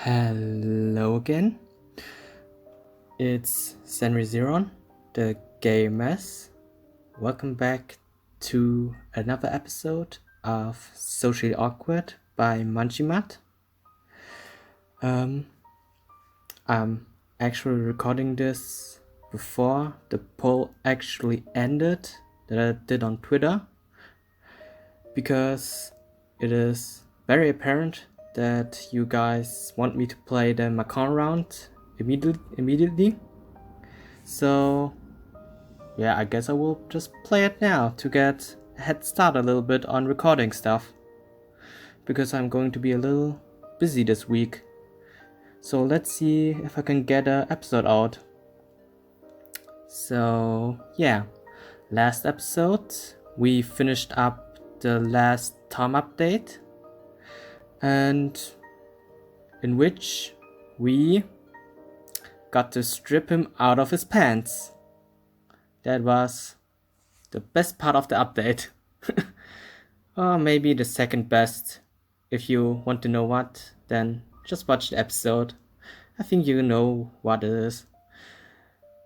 Hello again. It's Senri Zeron, the Gae-Mes. Welcome back to another episode of Socially Awkward by Munchimat. I'm actually recording this before the poll actually ended that I did on Twitter, because it is very apparent that you guys want me to play the Maccon round immediately. So yeah, I guess I will just play it now to get a head start a little bit on recording stuff, because I'm going to be a little busy this week. So let's see if I can get an episode out. So yeah, last episode we finished up the last Tom update, and in which we got to strip him out of his pants. That was the best part of the update. Or maybe the second best. If you want to know what, then just watch the episode. I think you know what it is.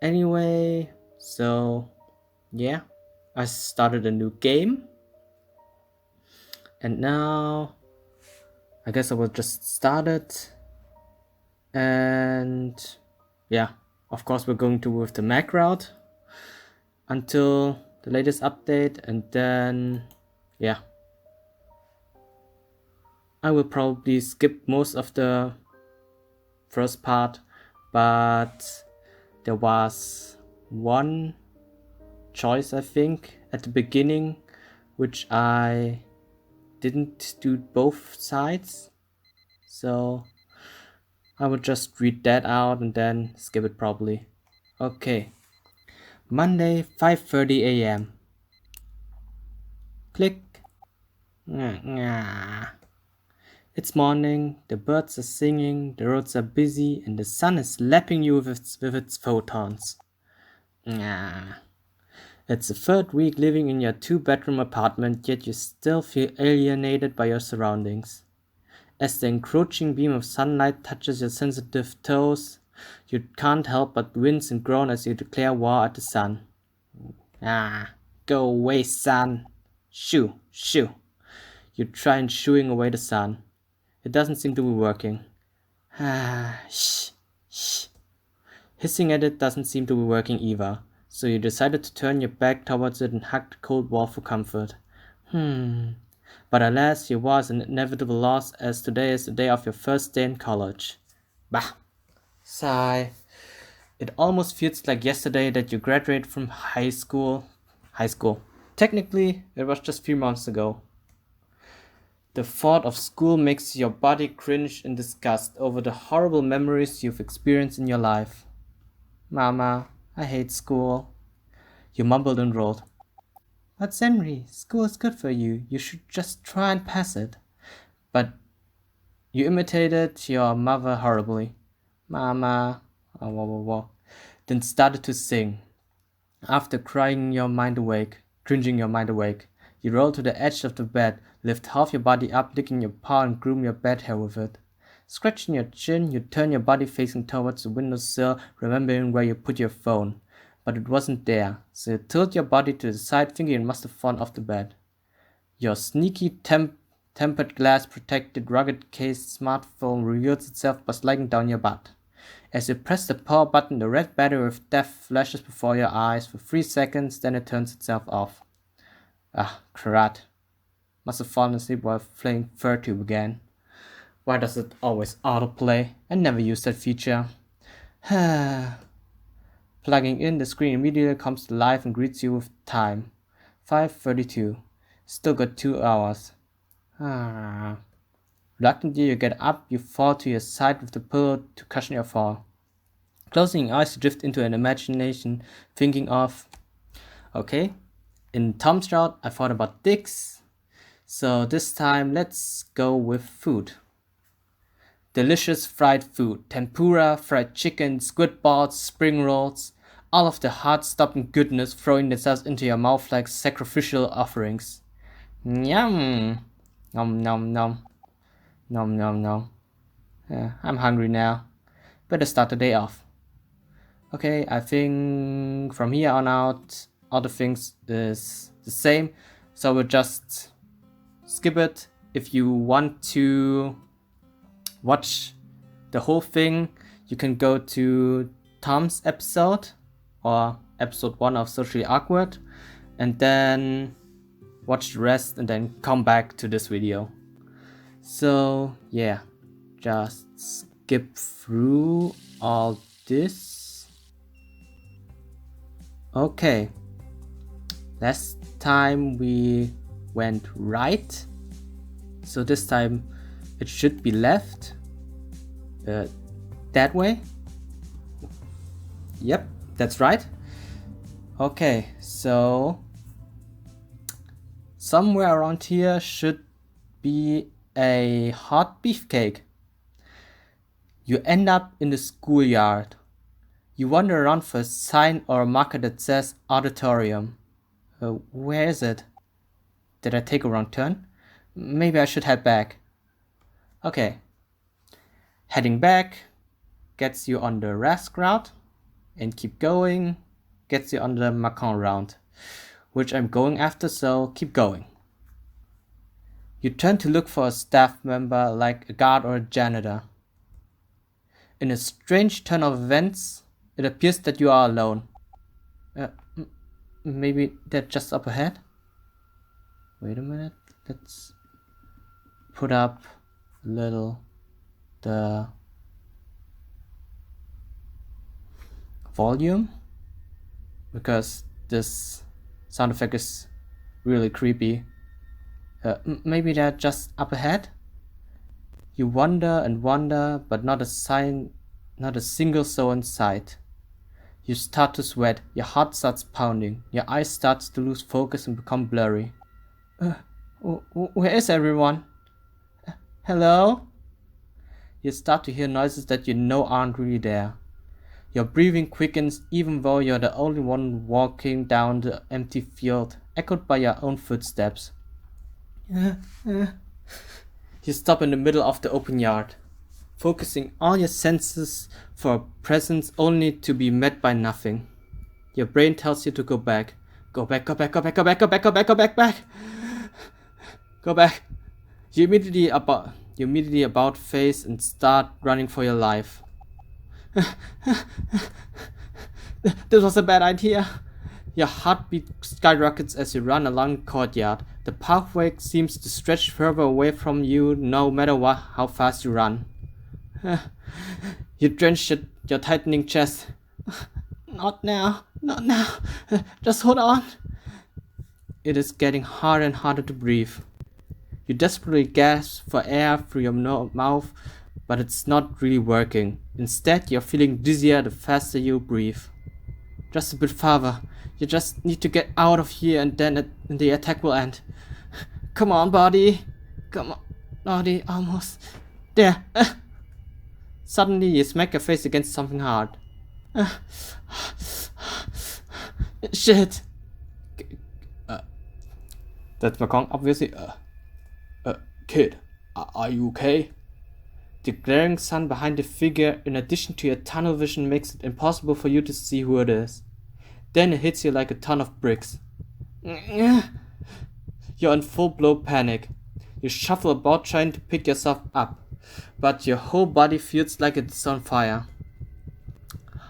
Anyway, so yeah, I started a new game. And now I guess I will just start it. And yeah, of course we're going to with the Mac route until the latest update, and then yeah, I will probably skip most of the first part, but there was one choice I think at the beginning which I didn't do both sides, so I will just read that out and then skip it probably. Okay. Monday, 5:30 a.m. Click. It's morning, the birds are singing, the roads are busy, and the sun is lapping you with its photons. It's the third week living in your 2-bedroom apartment, yet you still feel alienated by your surroundings. As the encroaching beam of sunlight touches your sensitive toes, you can't help but wince and groan as you declare war at the sun. Go away, sun. Shoo, shoo. You try and shooing away the sun. It doesn't seem to be working. Shh, shh. Hissing at it doesn't seem to be working either, so you decided to turn your back towards it and hug the cold wall for comfort. But alas, your war is an inevitable loss, as today is the day of your first day in college. Bah! Sigh. It almost feels like yesterday that you graduated from high school. Technically, it was just a few months ago. The thought of school makes your body cringe in disgust over the horrible memories you've experienced in your life. Mama, I hate school. You mumbled and rolled. But Senri, school is good for you. You should just try and pass it. But you imitated your mother horribly. Mama, then started to sing. After crying your mind awake, cringing your mind awake, you roll to the edge of the bed, lift half your body up, licking your paw and groom your bed hair with it. Scratching your chin, you turn your body facing towards the windowsill, remembering where you put your phone. But it wasn't there, so you tilt your body to the side, thinking it must have fallen off the bed. Your sneaky tempered glass protected rugged case smartphone reveals itself by sliding down your butt. As you press the power button, the red battery of death flashes before your eyes for 3 seconds, then it turns itself off. Crud. Must have fallen asleep while playing FurTube again. Why does it always autoplay? I never use that feature. Plugging in, the screen immediately comes to life and greets you with time. 5:32. Still got 2 hours. Reluctantly, you get up, you fall to your side with the pillow to cushion your fall. Closing your eyes, you drift into an imagination, thinking of... Okay, in Tom's route, I thought about dicks. So this time, let's go with food. Delicious fried food. Tempura, fried chicken, squid balls, spring rolls. All of the heart-stopping goodness throwing themselves into your mouth like sacrificial offerings. Yum! Nom nom nom. Nom nom nom. I'm hungry now. Better start the day off. Okay, I think from here on out, all the things is the same. So we'll just skip it. If you want to watch the whole thing, you can go to Tom's episode or episode 1 of Socially Awkward and then watch the rest and then come back to this video. So yeah, just skip through all this. Okay, last time we went right, so this time it should be left. That way. Yep, that's right. Okay, so somewhere around here should be a hot beefcake. You end up in the schoolyard. You wander around for a sign or a marker that says auditorium. Where is it? Did I take a wrong turn? Maybe I should head back. Okay. Heading back gets you on the Rask route, and keep going gets you on the Maccon route, which I'm going after, so keep going. You turn to look for a staff member like a guard or a janitor. In a strange turn of events, it appears that you are alone. Maybe they're just up ahead? Wait a minute, let's put up a little the volume, because this sound effect is really creepy. Maybe they're just up ahead? You wander and wander, but not a single soul in sight. You start to sweat, your heart starts pounding, your eyes starts to lose focus and become blurry. Where is everyone? Hello? You start to hear noises that you know aren't really there. Your breathing quickens even though you're the only one walking down the empty field, echoed by your own footsteps. You stop in the middle of the open yard, focusing all your senses for a presence only to be met by nothing. Your brain tells you to go back. Go back, go back, go back, go back, go back, go back, go back, back. Go back. You immediately about face and start running for your life. This was a bad idea. Your heartbeat skyrockets as you run along the courtyard. The pathway seems to stretch further away from you no matter how fast you run. You drench your tightening chest. Not now, not now. Just hold on. It is getting harder and harder to breathe. You desperately gasp for air through your mouth, but it's not really working. Instead, you're feeling dizzier the faster you breathe. Just a bit farther. You just need to get out of here and then the attack will end. Come on, buddy. Come on, buddy. Almost. There. Suddenly, you smack your face against something hard. Shit. That's Makong, obviously. Kid, are you okay? The glaring sun behind the figure, in addition to your tunnel vision, makes it impossible for you to see who it is. Then it hits you like a ton of bricks. You're in full-blown panic. You shuffle about trying to pick yourself up, but your whole body feels like it's on fire.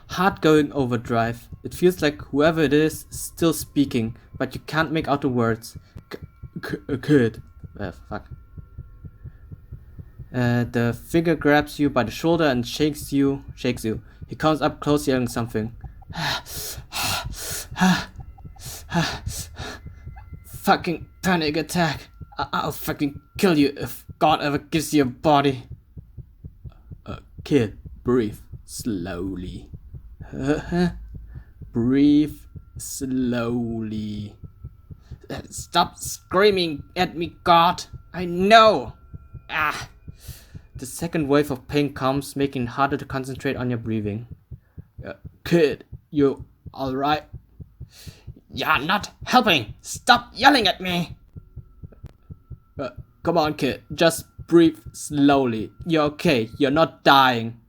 Heart going overdrive. It feels like whoever it is still speaking, but you can't make out the words. Kid. Fuck. The figure grabs you by the shoulder and shakes you. He comes up close yelling something. Fucking panic attack. I'll fucking kill you if God ever gives you a body. Kid, breathe slowly. Breathe slowly. Stop screaming at me, God. I know. The second wave of pain comes, making it harder to concentrate on your breathing. Kid, you alright? You're not helping! Stop yelling at me! Come on, kid. Just breathe slowly. You're okay. You're not dying.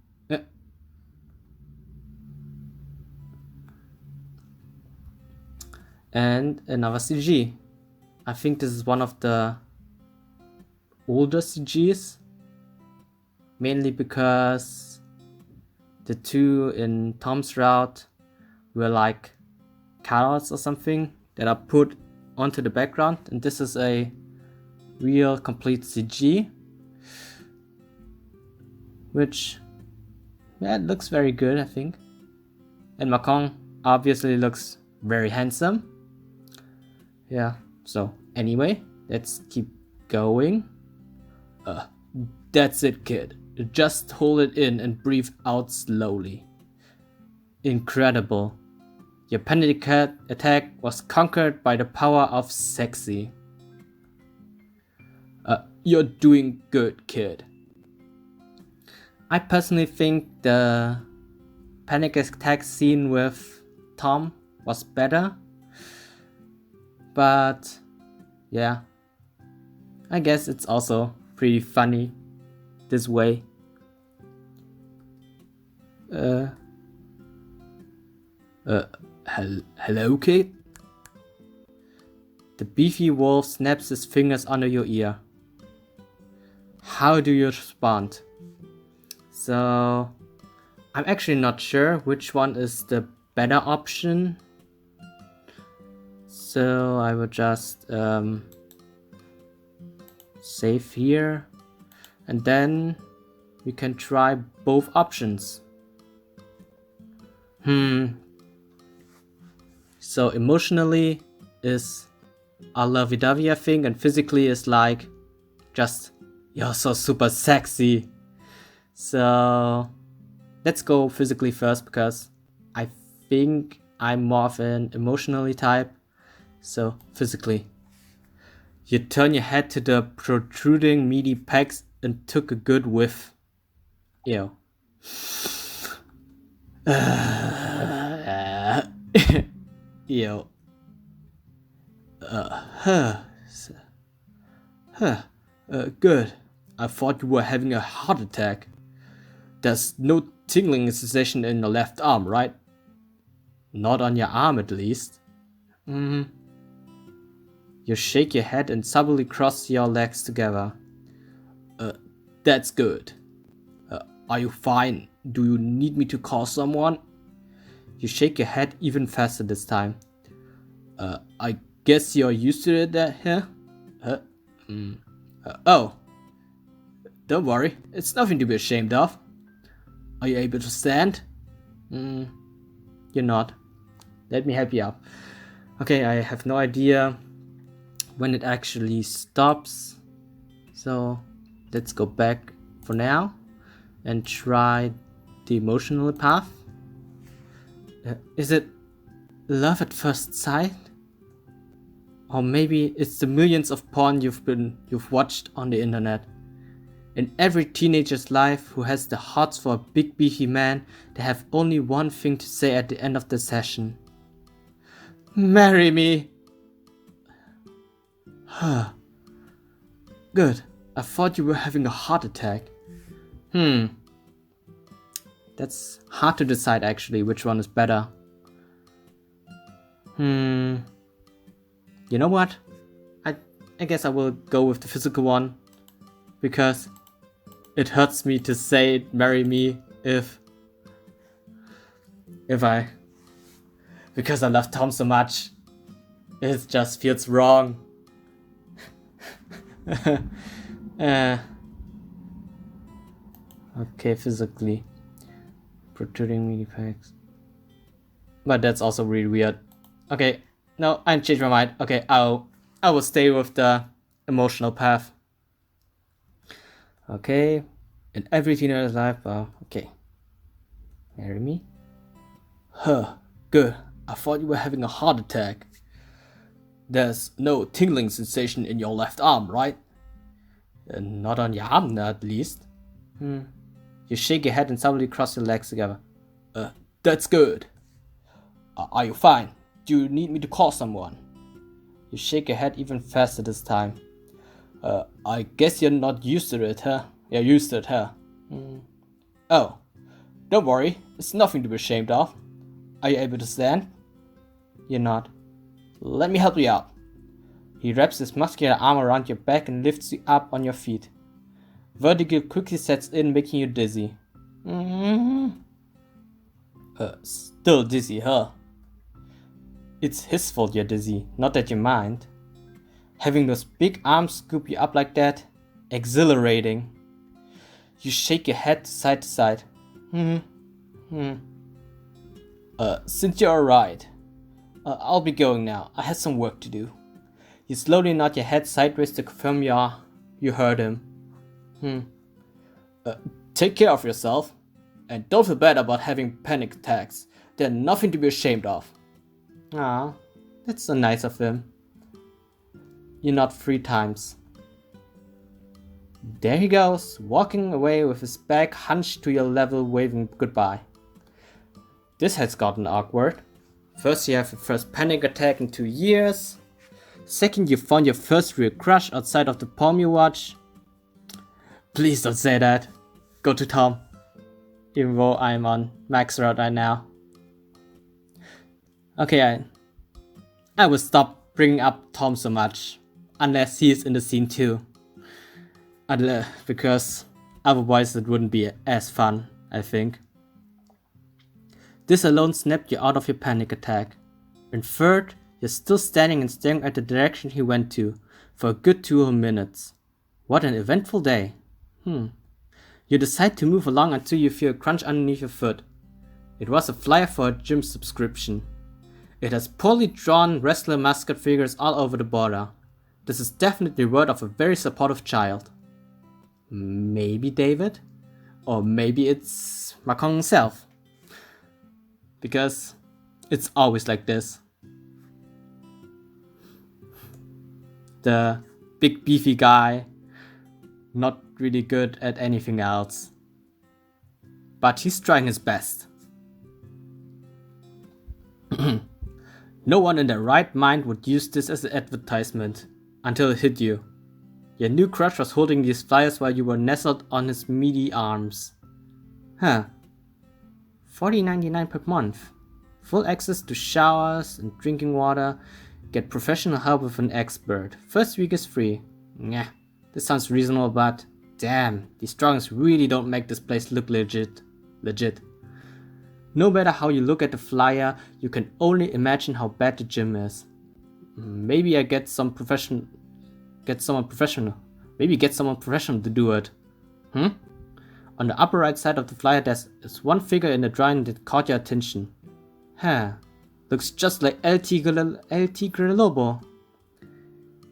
And another CG. I think this is one of the older CGs. Mainly because the two in Tom's route were like cutouts or something that are put onto the background. And this is a real complete CG. Which, yeah, it looks very good, I think. And Makong obviously looks very handsome. Yeah, so anyway, let's keep going. That's it, kid. Just hold it in and breathe out slowly. Incredible. Your panic attack was conquered by the power of sexy. You're doing good, kid. I personally think the panic attack scene with Tom was better. But yeah, I guess it's also pretty funny this way. Hello, kid? The beefy wolf snaps his fingers under your ear. How do you respond? So, I'm actually not sure which one is the better option. So I will just save here, and then we can try both options. So emotionally is a lovey-dovey, I think, and physically is like just you're so super sexy. So let's go physically first, because I think I'm more of an emotionally type. So physically, you turn your head to the protruding meaty pecs and took a good whiff. Ew. Ew. Good. I thought you were having a heart attack. There's no tingling sensation in your left arm, right? Not on your arm, at least. You shake your head and subtly cross your legs together. That's good. Are you fine? Do you need me to call someone? You shake your head even faster this time. I guess you're used to it here? Oh. Don't worry, it's nothing to be ashamed of. Are you able to stand? You're not. Let me help you up. Okay, I have no idea when it actually stops. So let's go back for now and try the emotional path. Is it love at first sight? Or maybe it's the millions of porn you've watched on the internet. In every teenager's life who has the hots for a big beefy man, they have only one thing to say at the end of the session. Marry me! Good. I thought you were having a heart attack. That's hard to decide actually, which one is better. You know what? I guess I will go with the physical one, because it hurts me to say marry me because I love Tom so much. It just feels wrong. Okay, physically. Protruding meaty pecs. But that's also really weird. Okay, no, I changed my mind. Okay, I will stay with the emotional path. Okay, in every teenager's life, okay. Marry me? Good. I thought you were having a heart attack. There's no tingling sensation in your left arm, right? Not on your arm, at least. You shake your head and suddenly cross your legs together. That's good. Are you fine? Do you need me to call someone? You shake your head even faster this time. I guess you're not used to it, huh? You're used to it, huh? Oh, don't worry, it's nothing to be ashamed of. Are you able to stand? You're not. Let me help you out. He wraps his muscular arm around your back and lifts you up on your feet. Vertigo quickly sets in, making you dizzy. Still dizzy, huh? It's his fault you're dizzy, not that you mind. Having those big arms scoop you up like that, exhilarating. You shake your head side to side. Since you're alright, I'll be going now. I had some work to do. You slowly nod your head sideways to confirm you heard him. Take care of yourself. And don't feel bad about having panic attacks. They're nothing to be ashamed of. Ah, that's so nice of him. You nod 3 times. There he goes, walking away with his back hunched to your level, waving goodbye. This has gotten awkward. First you have your first panic attack in 2 years. Second you found your first real crush outside of the porn you watch. Please don't say that. Go to Tom. Even though I'm on max route right now. Okay, I will stop bringing up Tom so much. Unless he is in the scene too. Because otherwise it wouldn't be as fun, I think. This alone snapped you out of your panic attack. And third, you're still standing and staring at the direction he went to for a good 2 minutes. What an eventful day. You decide to move along until you feel a crunch underneath your foot. It was a flyer for a gym subscription. It has poorly drawn wrestler mascot figures all over the border. This is definitely word of a very supportive child. Maybe David? Or maybe it's Maccon himself. Because it's always like this. The big beefy guy, not really good at anything else. But he's trying his best. No one in their right mind would use this as an advertisement until it hit you. Your new crush was holding these flyers while you were nestled on his meaty arms. $40.99 per month. Full access to showers and drinking water. Get professional help with an expert. First week is free. Nah, this sounds reasonable, but damn, these drawings really don't make this place look legit. No matter how you look at the flyer, you can only imagine how bad the gym is. Maybe I get someone professional to do it. On the upper right side of the flyer there's one figure in the drawing that caught your attention. Looks just like El Tigre Lobo.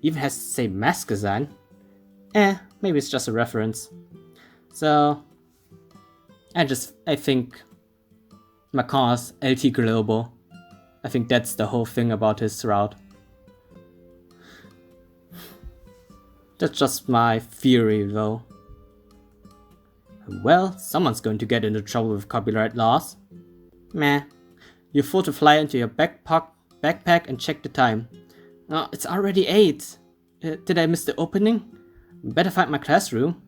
Even has the same mask design. Maybe it's just a reference. So I think Maccon's El Tigre Lobo. I think that's the whole thing about his route. That's just my theory though. Well, someone's going to get into trouble with copyright laws. Meh. You fold the flyer into your backpack and check the time. Oh, it's already 8. Did I miss the opening? Better find my classroom.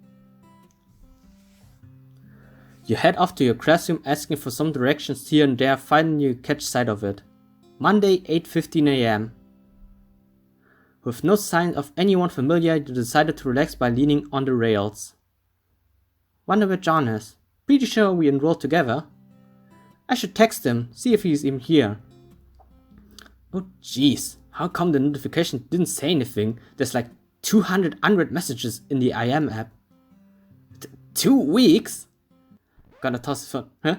You head off to your classroom asking for some directions here and there, finally you catch sight of it. Monday, 8:15 AM. With no sign of anyone familiar, you decided to relax by leaning on the rails. Wonder where John is. Pretty sure we enrolled together. I should text him, see if he's even here. Oh jeez, how come the notification didn't say anything? There's like 200 unread messages in the IM app. 2 weeks? Gonna toss his phone, huh?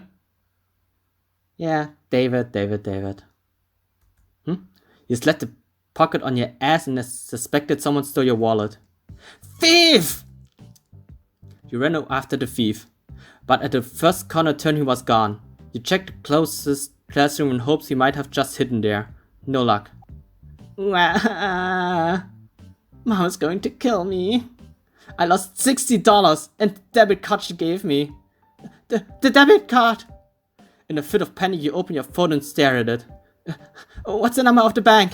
Yeah, David. You slapped the pocket on your ass and suspected someone stole your wallet. Thief! You ran after the thief, but at the first corner turn he was gone. You checked the closest classroom in hopes he might have just hidden there. No luck. Mom's going to kill me. I lost $60 and the debit card she gave me. The debit card! In a fit of panic you open your phone and stare at it. What's the number of the bank?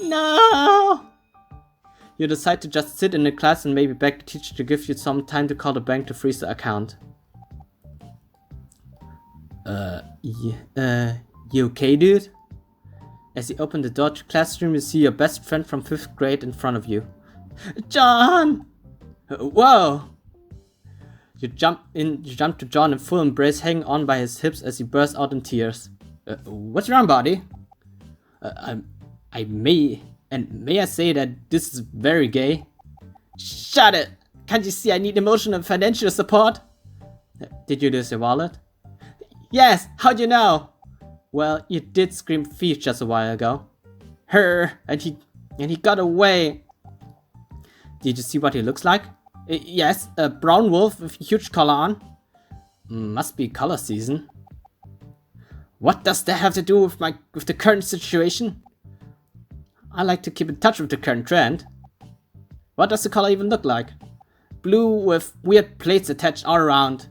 No! You decide to just sit in the class and maybe beg the teacher to give you some time to call the bank to freeze the account. You okay, dude? As you open the door to classroom, you see your best friend from 5th grade in front of you. John! Whoa! You jump to John in full embrace, hanging on by his hips as he bursts out in tears. What's wrong, buddy? May I say that this is very gay? Shut it! Can't you see I need emotional and financial support? Did you lose your wallet? Yes, how'd you know? Well, you did scream thief just a while ago. And he got away. Did you see what he looks like? Yes, a brown wolf with a huge collar on. Must be color season. What does that have to do with the current situation? I like to keep in touch with the current trend. What does the collar even look like? Blue with weird plates attached all around.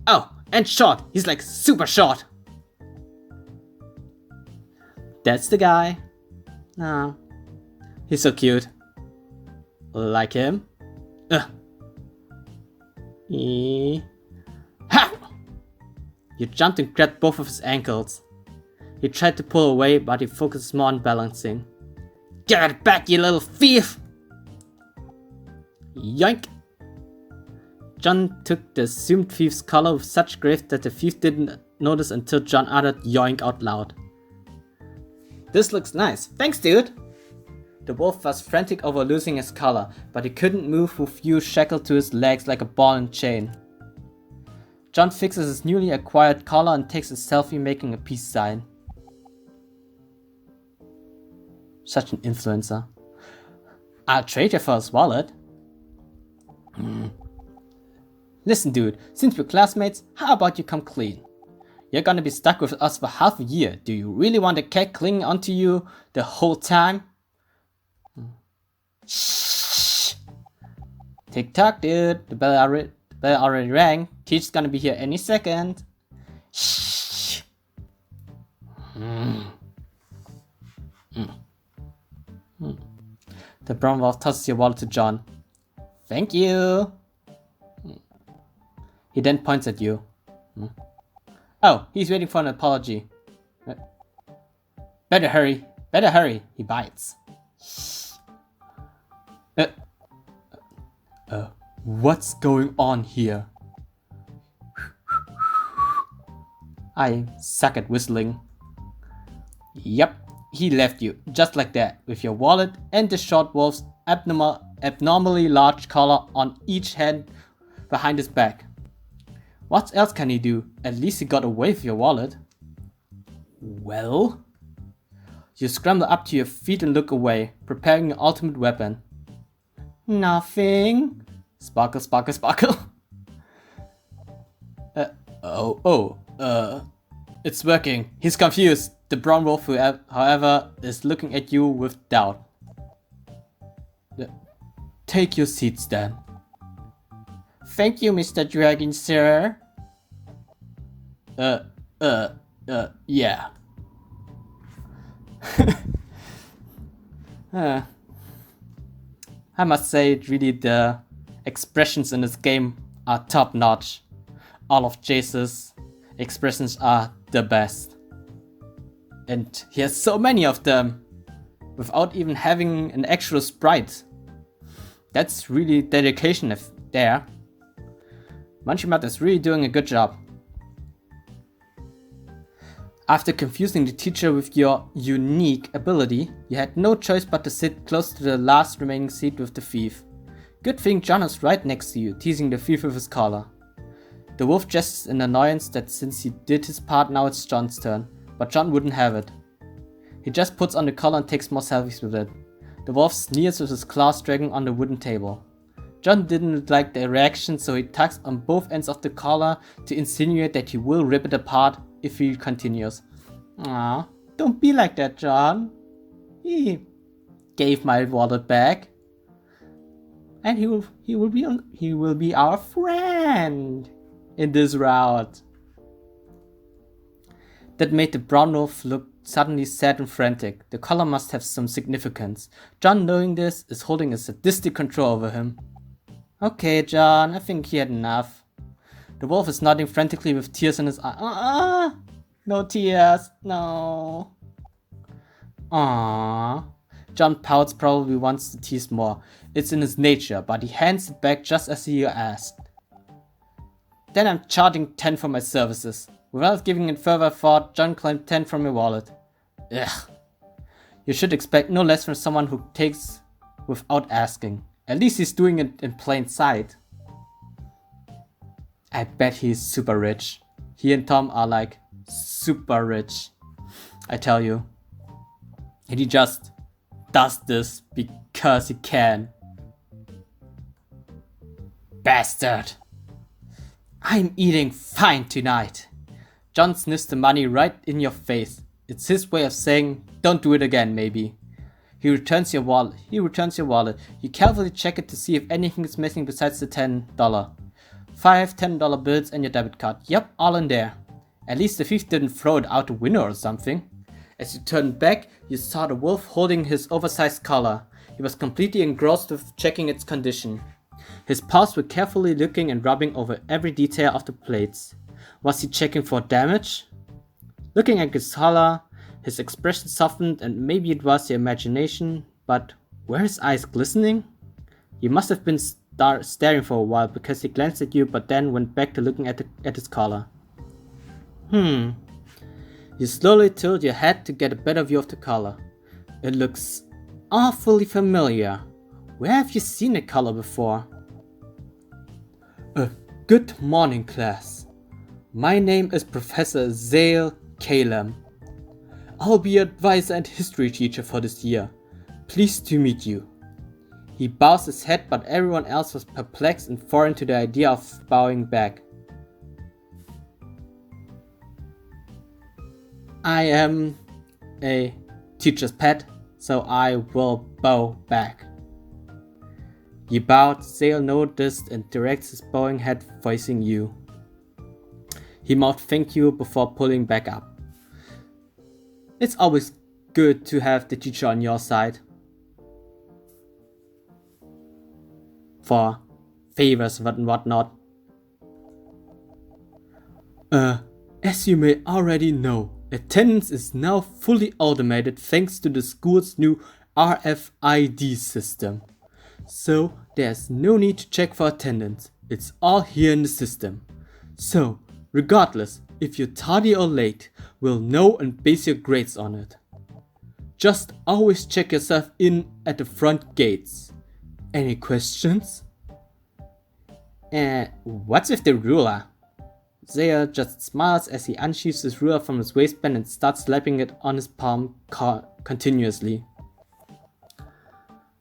Oh, and short. He's like super short. That's the guy. Ah, he's so cute. Like him? Ha! You jumped and grabbed both of his ankles. He tried to pull away, but he focused more on balancing. Get it back, you little thief! Yoink! John took the assumed thief's collar with such grace that the thief didn't notice until John uttered yoink out loud. This looks nice. Thanks, dude! The wolf was frantic over losing his collar, but he couldn't move with you shackled to his legs like a ball and chain. John fixes his newly acquired collar and takes a selfie, making a peace sign. Such an influencer. I'll trade you for his wallet. Listen, dude, since we're classmates, how about you come clean? You're gonna be stuck with us for half a year. Do you really want a cat clinging onto you the whole time? Shh! Tick tock, dude. The bell already rang. Teacher's gonna be here any second. Shh! The brown wolf tosses your wallet to John. Thank you. He then points at you. Oh, he's waiting for an apology. Better hurry. Better hurry. He bites. What's going on here? I suck at whistling. Yep, he left you, just like that, with your wallet and the short wolf's abnormally large collar on each hand behind his back. What else can he do? At least he got away with your wallet. Well? You scramble up to your feet and look away, preparing your ultimate weapon. Nothing. Sparkle, sparkle, sparkle. It's working. He's confused. The brown wolf, however, is looking at you with doubt. Take your seats then. Thank you, Mr. Dragon, sir. Yeah. I must say, really, the expressions in this game are top notch. All of Jace's expressions are the best. And he has so many of them without even having an actual sprite. That's really dedication there. Munchimat is really doing a good job. After confusing the teacher with your unique ability, you had no choice but to sit close to the last remaining seat with the thief. Good thing John is right next to you, teasing the thief with his collar. The wolf gestures in annoyance that since he did his part, now it's John's turn, but John wouldn't have it. He just puts on the collar and takes more selfies with it. The wolf sneers with his claws dragging on the wooden table. John didn't like the reaction, so he tugs on both ends of the collar to insinuate that he will rip it apart if he continues. Aw, don't be like that, John. He gave my wallet back. And he will be our friend in this route. That made the brown wolf look suddenly sad and frantic. The collar must have some significance. John, knowing this, is holding a sadistic control over him. Okay, John, I think he had enough. The wolf is nodding frantically with tears in his eyes. No tears, no. Aww. John pouts, probably wants to tease more. It's in his nature, but he hands it back just as he asked. Then I'm charging 10 for my services. Without giving it further thought, John claimed 10 from your wallet. Ugh. You should expect no less from someone who takes without asking. At least he's doing it in plain sight. I bet he's super rich. He and Tom are like super rich. I tell you. And he just does this because he can. Bastard. I'm eating fine tonight. John sniffs the money right in your face. It's his way of saying, don't do it again, maybe. He returns your wallet. You carefully check it to see if anything is missing besides the $10. 5 $10 bills and your debit card. Yep, all in there. At least the thief didn't throw it out the window or something. As you turned back, you saw the wolf holding his oversized collar. He was completely engrossed with checking its condition. His paws were carefully looking and rubbing over every detail of the plates. Was he checking for damage? Looking at his collar, his expression softened and maybe it was your imagination, but were his eyes glistening? He must have been staring for a while because he glanced at you but then went back to looking at his collar. You slowly tilt your head to get a better view of the collar. It looks awfully familiar. Where have you seen the collar before? Good morning, class. My name is Professor Zale Calem. I'll be your advisor and history teacher for this year. Pleased to meet you. He bows his head, but everyone else was perplexed and foreign to the idea of bowing back. I am a teacher's pet, so I will bow back. You bowed. Zale noticed and directs his bowing head facing you. He mouthed thank you before pulling back up. It's always good to have the teacher on your side. For favors and whatnot. As you may already know, attendance is now fully automated thanks to the school's new RFID system. So there's no need to check for attendance, it's all here in the system. So, regardless if you're tardy or late, we'll know and base your grades on it. Just always check yourself in at the front gates. Any questions? What's with the ruler? Zaya just smiles as he unsheathes his ruler from his waistband and starts slapping it on his palm continuously.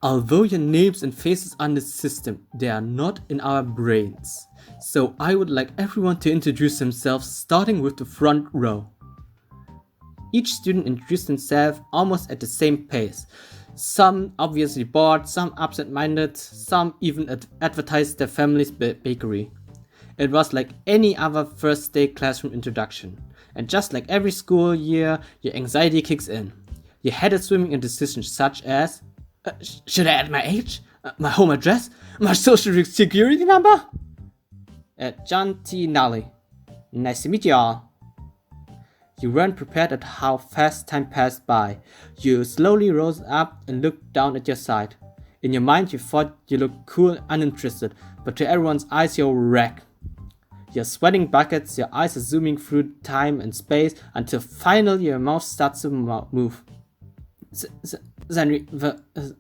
Although your names and faces are in the system, they are not in our brains. So I would like everyone to introduce themselves, starting with the front row. Each student introduced himself almost at the same pace. Some obviously bored, some absent-minded, some even advertised their family's bakery. It was like any other first day classroom introduction. And just like every school year, your anxiety kicks in. Your head is swimming in decisions such as, should I add my age? My home address? My social security number? John T. Nally. Nice to meet you all. You weren't prepared at how fast time passed by. You slowly rose up and looked down at your side. In your mind you thought you looked cool and uninterested, but to everyone's eyes you're a wreck. You're sweating buckets, your eyes are zooming through time and space until finally your mouth starts to move.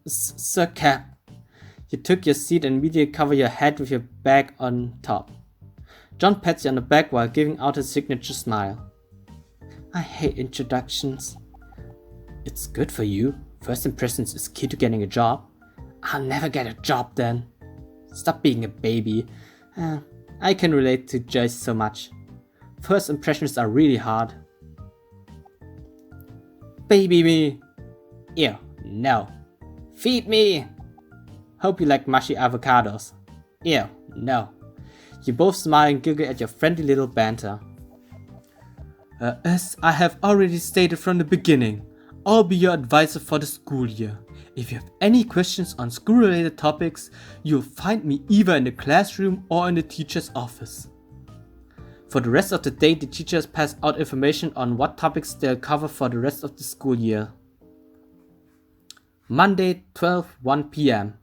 Sir Cap. You took your seat and immediately covered your head with your bag on top. John pats you on the back while giving out his signature smile. I hate introductions. It's good for you. First impressions is key to getting a job. I'll never get a job then. Stop being a baby. I can relate to Joyce so much. First impressions are really hard. Baby me. Ew, no. Feed me. Hope you like mushy avocados. Ew, no. You both smile and giggle at your friendly little banter. As I have already stated from the beginning, I'll be your advisor for the school year. If you have any questions on school-related topics, you'll find me either in the classroom or in the teacher's office. For the rest of the day, the teachers pass out information on what topics they'll cover for the rest of the school year. Monday, 1 p.m.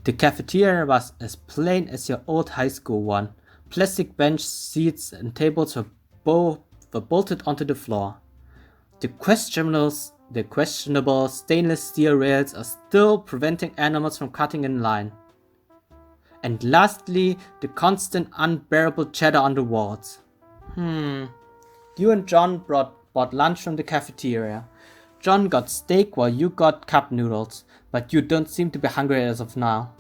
The cafeteria was as plain as your old high school one. Plastic bench seats and tables were bolted onto the floor. The questionable stainless steel rails are still preventing animals from cutting in line. And lastly, the constant unbearable chatter on the walls. You and John bought lunch from the cafeteria. John got steak while you got cup noodles, but you don't seem to be hungry as of now.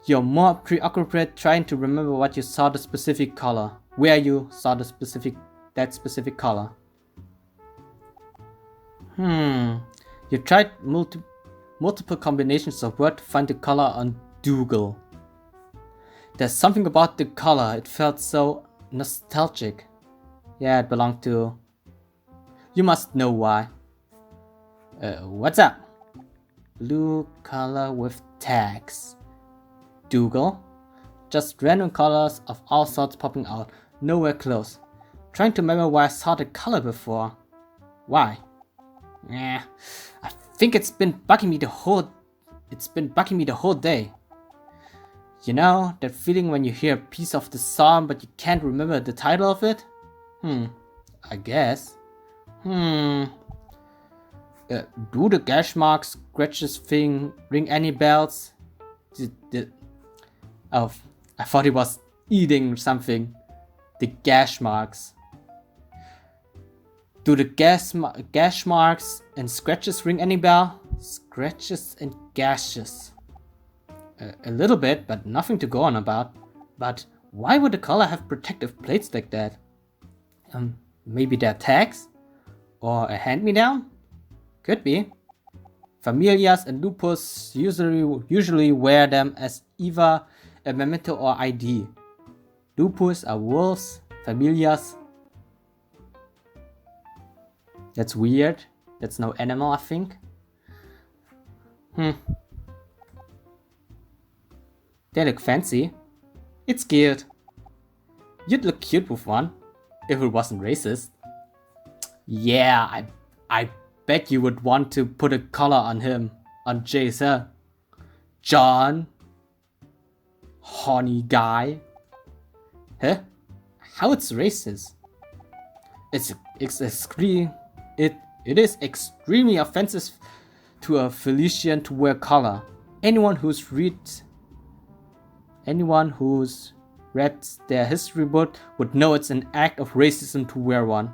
You're more preoccupied trying to remember what you saw the specific color, where you saw that specific color. You tried multiple combinations of words to find the color on Google. There's something about the color, it felt so nostalgic. Yeah, it belonged to... You must know why. What's up? Blue color with tags. Dougal? Just random colors of all sorts popping out, nowhere close. Trying to remember where I saw the color before. Why? I think it's been bugging me the whole day. You know, that feeling when you hear a piece of the song but you can't remember the title of it? I guess. Do the gash marks, scratches thing ring any bells? Oh, I thought he was eating something. The gash marks. Do the gash marks and scratches ring any bell? Scratches and gashes. A little bit, but nothing to go on about. But why would the color have protective plates like that? Maybe they're tags? Or a hand-me-down? Could be. Familias and lupus usually wear them as either a memento or ID. Lupus are wolves, familias. That's weird. That's no animal, I think. They look fancy. It's cute. You'd look cute with one, if it wasn't racist. Yeah, I bet you would want to put a collar on him, on Jay's hair. John. Horny guy. Huh? How it's racist? It is extremely offensive to a Felician to wear collar. Anyone who's read their history book would know it's an act of racism to wear one.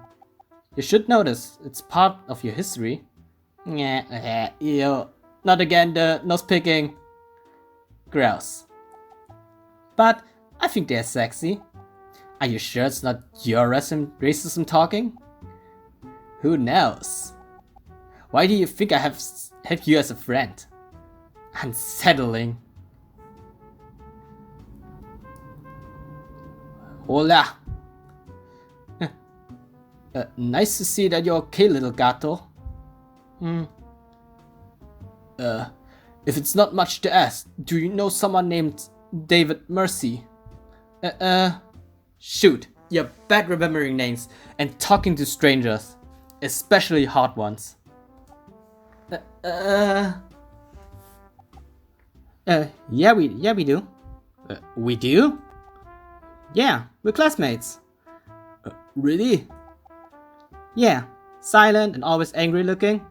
You should know this, it's part of your history. Ew, not again the nose picking. Gross. But I think they're sexy. Are you sure it's not your racism talking? Who knows? Why do you think I have you as a friend? Unsettling. Hola. Nice to see that you're okay, little gato. If it's not much to ask, do you know someone named David Mercy? Shoot, you're bad remembering names and talking to strangers, especially hot ones. Yeah, we do. We do? Yeah, we're classmates. Really? Yeah, silent and always angry looking.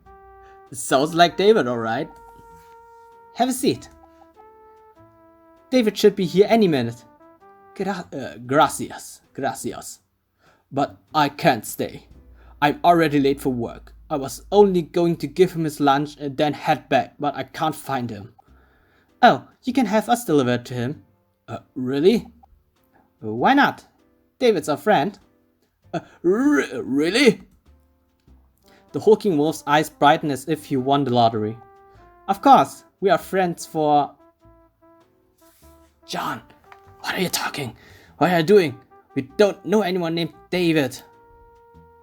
Sounds like David, alright. Have a seat. David should be here any minute. Gracias. But I can't stay. I'm already late for work. I was only going to give him his lunch and then head back, but I can't find him. Oh, you can have us delivered to him. Really? Why not? David's our friend. Really? The hulking wolf's eyes brighten as if he won the lottery. Of course, we are friends for... John, what are you talking? What are you doing? We don't know anyone named David.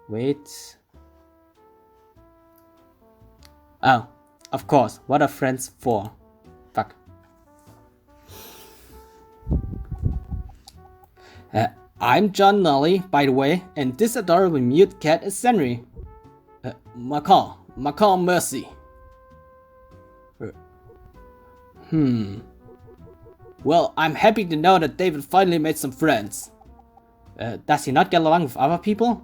Wait. Oh, of course. What are friends for? Fuck. I'm John Nolly, by the way, and this adorable mute cat is Henry. Maccon Mercy. Well, I'm happy to know that David finally made some friends. Does he not get along with other people?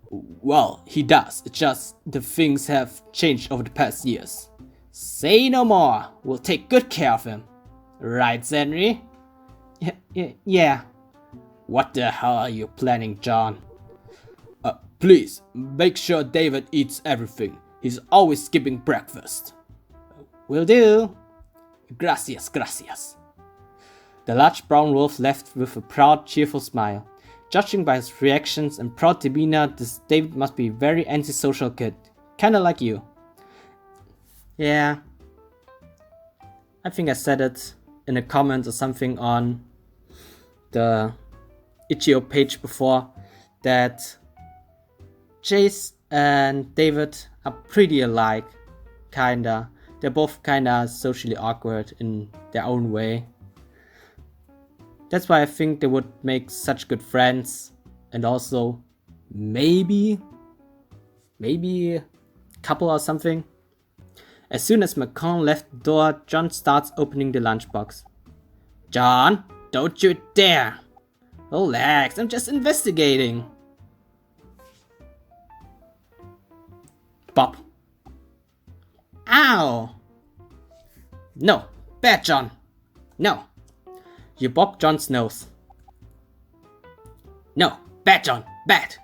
Well, he does. It's just the things have changed over the past years. Say no more. We'll take good care of him. Right, Henry? Yeah. What the hell are you planning, John? Please, make sure David eats everything. He's always skipping breakfast. Will do. Gracias. The large brown wolf left with a proud, cheerful smile. Judging by his reactions and proud demeanor, this David must be a very antisocial kid. Kinda like you. Yeah. I think I said it in a comment or something on the itch.io page before that Chase and David are pretty alike, kinda. They're both kinda socially awkward in their own way. That's why I think they would make such good friends, and also maybe a couple or something. As soon as Maccon left the door, John starts opening the lunchbox. John, don't you dare! Relax, I'm just investigating. Bob. Ow! No, bad John. No. You bopped John's nose. No, bad John, bad.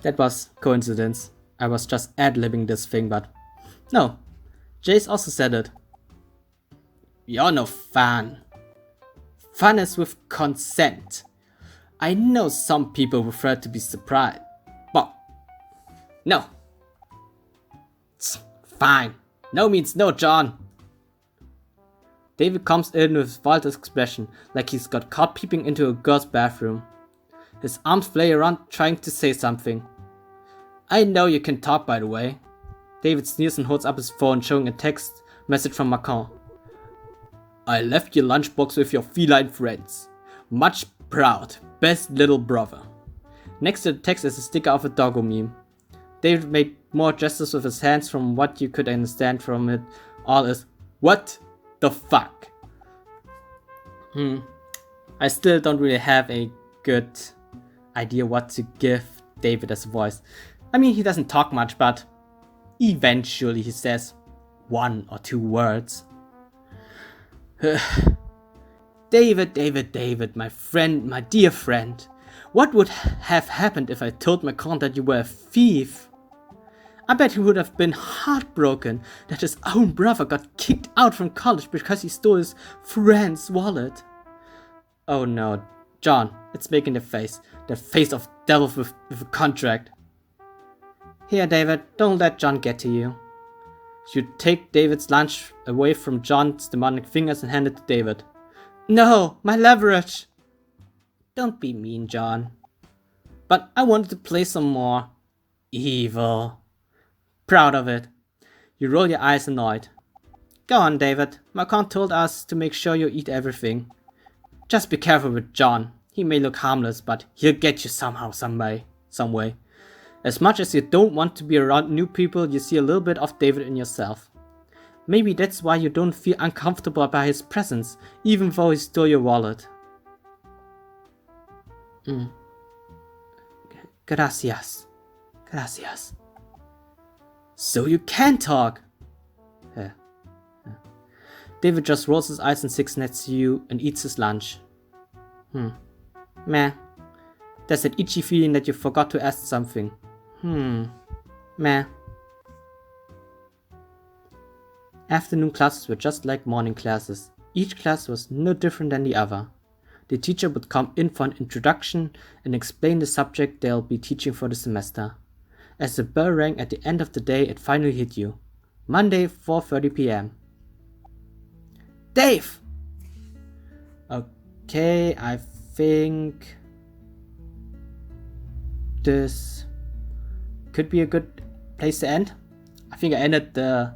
That was coincidence. I was just ad-libbing this thing, but no. Jace also said it. You're no fun. Fun is with consent. I know some people prefer to be surprised. But no. It's fine. No means no, John. David comes in with his wildest expression, like he's got caught peeping into a girl's bathroom. His arms flay around trying to say something. I know you can talk, by the way. David sneers and holds up his phone, showing a text message from Maccon. I left your lunchbox with your feline friends. Much proud, best little brother. Next to the text is a sticker of a doggo meme. David made more gestures with his hands. From what you could understand from it all is, what the fuck? I still don't really have a good idea what to give David as a voice. I mean, he doesn't talk much, but eventually he says one or two words. David, my friend, my dear friend. What would have happened if I told Maccon that you were a thief? I bet he would have been heartbroken that his own brother got kicked out from college because he stole his friend's wallet. Oh no, John, it's making the face of devil with a contract. Here, David, don't let John get to you. You take David's lunch away from John's demonic fingers and hand it to David. No, my leverage! Don't be mean, John. But I wanted to play some more. Evil. Proud of it. You roll your eyes annoyed. Go on, David. Maccon told us to make sure you eat everything. Just be careful with John. He may look harmless, but he'll get you somehow, some way. As much as you don't want to be around new people, you see a little bit of David in yourself. Maybe that's why you don't feel uncomfortable by his presence, even though he stole your wallet. Gracias. So you can talk! David just rolls his eyes and sits next to you and eats his lunch. Meh. There's that itchy feeling that you forgot to ask something. Meh. Afternoon classes were just like morning classes. Each class was no different than the other. The teacher would come in for an introduction and explain the subject they'll be teaching for the semester. As the bell rang at the end of the day, it finally hit you. Monday, 4:30 p.m. Dave! Okay, I think this could be a good place to end. I think I ended the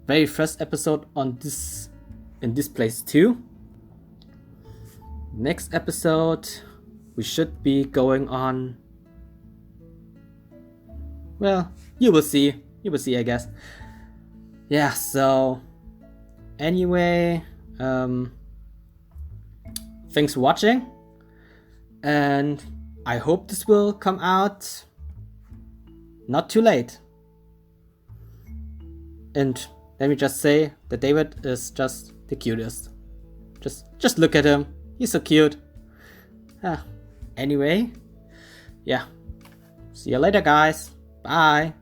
very first episode in this place too. Next episode, we should be going on. Well, you will see. You will see, I guess. Yeah. So, anyway, thanks for watching, and I hope this will come out not too late. And let me just say that David is just the cutest. Just look at him. He's so cute. Anyway, yeah. See you later, guys. Bye.